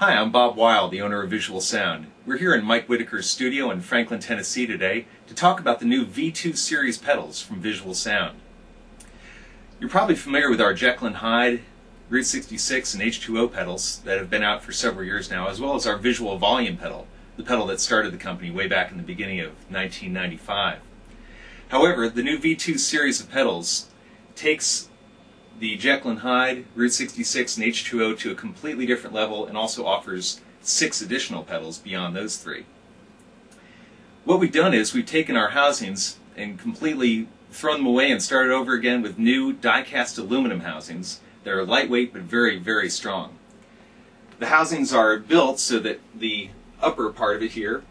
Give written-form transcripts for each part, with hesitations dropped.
Hi, I'm Bob Weil, the owner of Visual Sound. We're here in Mike Whitaker's studio in Franklin, Tennessee today to talk about the new V2 series pedals from Visual Sound. You're probably familiar with our Jekyll and Hyde, Route 66 and H2O pedals that have been out for several years now, as well as our Visual Volume pedal, the pedal that started the company way back in the beginning of 1995. However, the new V2 series of pedals takes the Jekyll and Hyde, Route 66, and H2O to a completely different level and also offers 6 additional pedals beyond those 3. What we've done is we've taken our housings and completely thrown them away and started over again with new die-cast aluminum housings that are lightweight but very, very strong. The housings are built so that the upper part of it here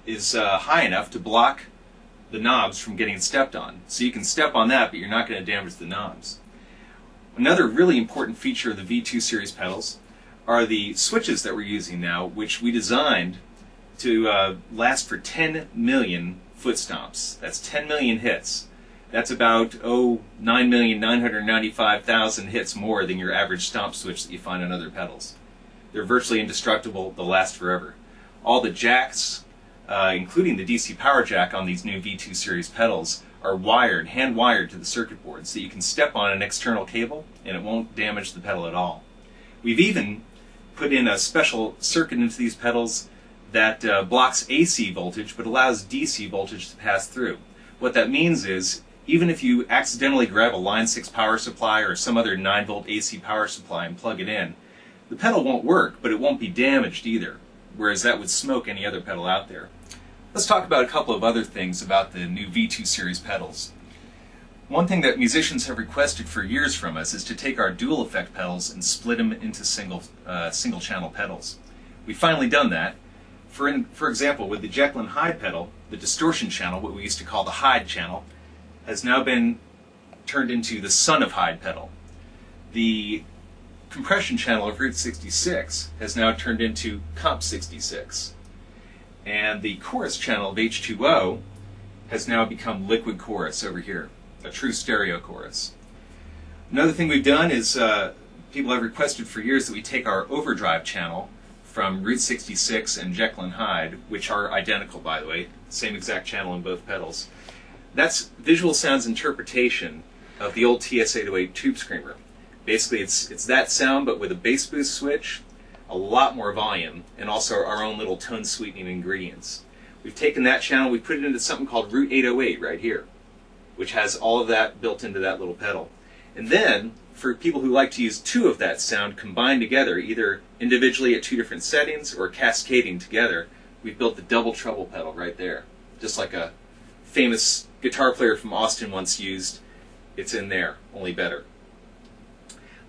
is high enough to block the knobs from getting stepped on. So you can step on that, but you're not going to damage the knobs. Another really important feature of the V2 series pedals are the switches that we're using now, which we designed to last for 10 million foot stomps. That's 10 million hits. That's about 9,995,000 hits more than your average stomp switch that you find on other pedals. They're virtually indestructible. They'll last forever. All the jacks, including the DC power jack on these new V2 series pedals, are wired, hand-wired to the circuit board so that you can step on an external cable and it won't damage the pedal at all. We've even put in a special circuit into these pedals that blocks AC voltage but allows DC voltage to pass through. What that means is even if you accidentally grab a Line 6 power supply or some other 9-volt AC power supply and plug it in, the pedal won't work, but it won't be damaged either, whereas that would smoke any other pedal out there. Let's talk about a couple of other things about the new V2 series pedals. One thing that musicians have requested for years from us is to take our dual effect pedals and split them into single channel pedals. We've finally done that. For example, with the Jekyll and Hyde pedal, the distortion channel, what we used to call the Hyde channel, has now been turned into the Son of Hyde pedal. The compression channel of Route 66 has now turned into Comp 66. And the chorus channel of H2O has now become liquid chorus over here, a true stereo chorus. Another thing we've done is people have requested for years that we take our overdrive channel from Route 66 and Jekyll and Hyde, which are identical, by the way, same exact channel in both pedals. That's Visual Sound's interpretation of the old TS-808 Tube Screamer. Basically, it's that sound, but with a bass boost switch, a lot more volume, and also our own little tone sweetening ingredients. We've taken that channel, we put it into something called Route 808 right here, which has all of that built into that little pedal. And then, for people who like to use 2 of that sound combined together, either individually at 2 different settings or cascading together, we've built the double treble pedal right there. Just like a famous guitar player from Austin once used, it's in there, only better.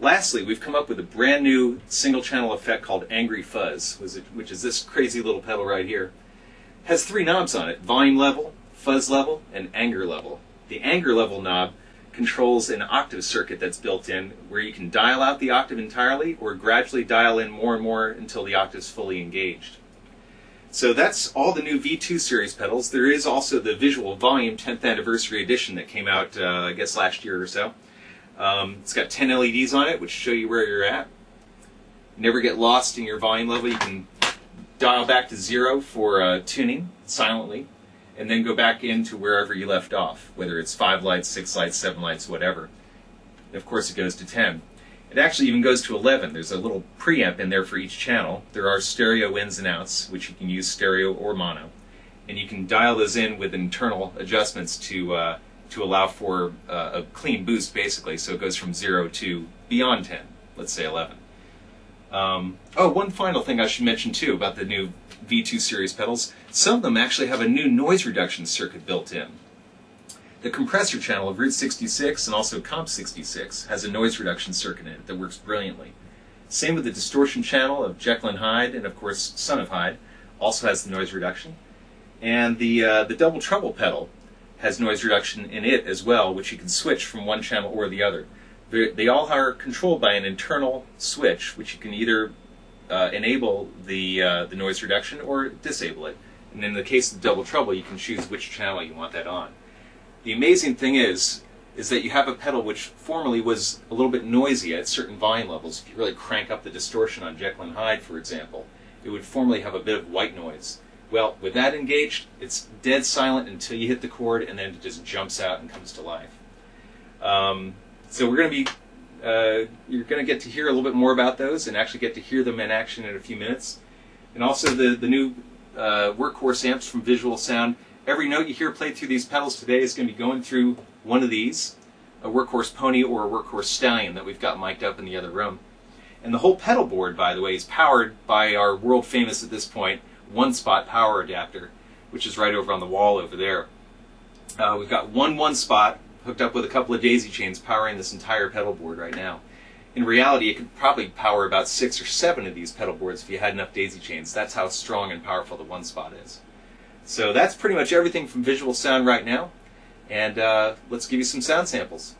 Lastly, we've come up with a brand new single channel effect called Angry Fuzz, which is this crazy little pedal right here. It has 3 knobs on it: volume level, fuzz level, and anger level. The anger level knob controls an octave circuit that's built in where you can dial out the octave entirely or gradually dial in more and more until the octave's fully engaged. So that's all the new V2 series pedals. There is also the Visual Volume 10th Anniversary Edition that came out, I guess, last year or so. It's got 10 LEDs on it, which show you where you're at. Never get lost in your volume level. You can dial back to 0 for tuning silently, and then go back into wherever you left off, whether it's 5 lights, 6 lights, 7 lights, whatever. And of course, it goes to 10. It actually even goes to 11. There's a little preamp in there for each channel. There are stereo ins and outs, which you can use stereo or mono. And you can dial those in with internal adjustments to allow for a clean boost, basically, so it goes from 0 to beyond 10, let's say 11. One final thing I should mention too about the new V2 series pedals. Some of them actually have a new noise reduction circuit built in. The compressor channel of Route 66 and also Comp 66 has a noise reduction circuit in it that works brilliantly. Same with the distortion channel of Jekyll and Hyde, and of course Son of Hyde also has the noise reduction. And the double treble pedal has noise reduction in it as well, which you can switch from one channel or the other. They all are controlled by an internal switch, which you can either enable the noise reduction or disable it. And in the case of the double treble, you can choose which channel you want that on. The amazing thing is, is that you have a pedal which formerly was a little bit noisy at certain volume levels. If you really crank up the distortion on Jekyll and Hyde, for example, it would formerly have a bit of white noise. Well, with that engaged, it's dead silent until you hit the chord, and then it just jumps out and comes to life. So we're going to be, you're going to get to hear a little bit more about those and actually get to hear them in action in a few minutes. And also the new workhorse amps from Visual Sound. Every note you hear played through these pedals today is going to be going through one of these, a Workhorse Pony or a Workhorse Stallion that we've got mic'd up in the other room. And the whole pedal board, by the way, is powered by our world famous at this point one-spot power adapter, which is right over on the wall over there. We've got one spot hooked up with a couple of daisy chains powering this entire pedal board right now. In reality, it could probably power about 6 or 7 of these pedal boards if you had enough daisy chains. That's how strong and powerful the one spot is. So that's pretty much everything from Visual Sound right now. And let's give you some sound samples.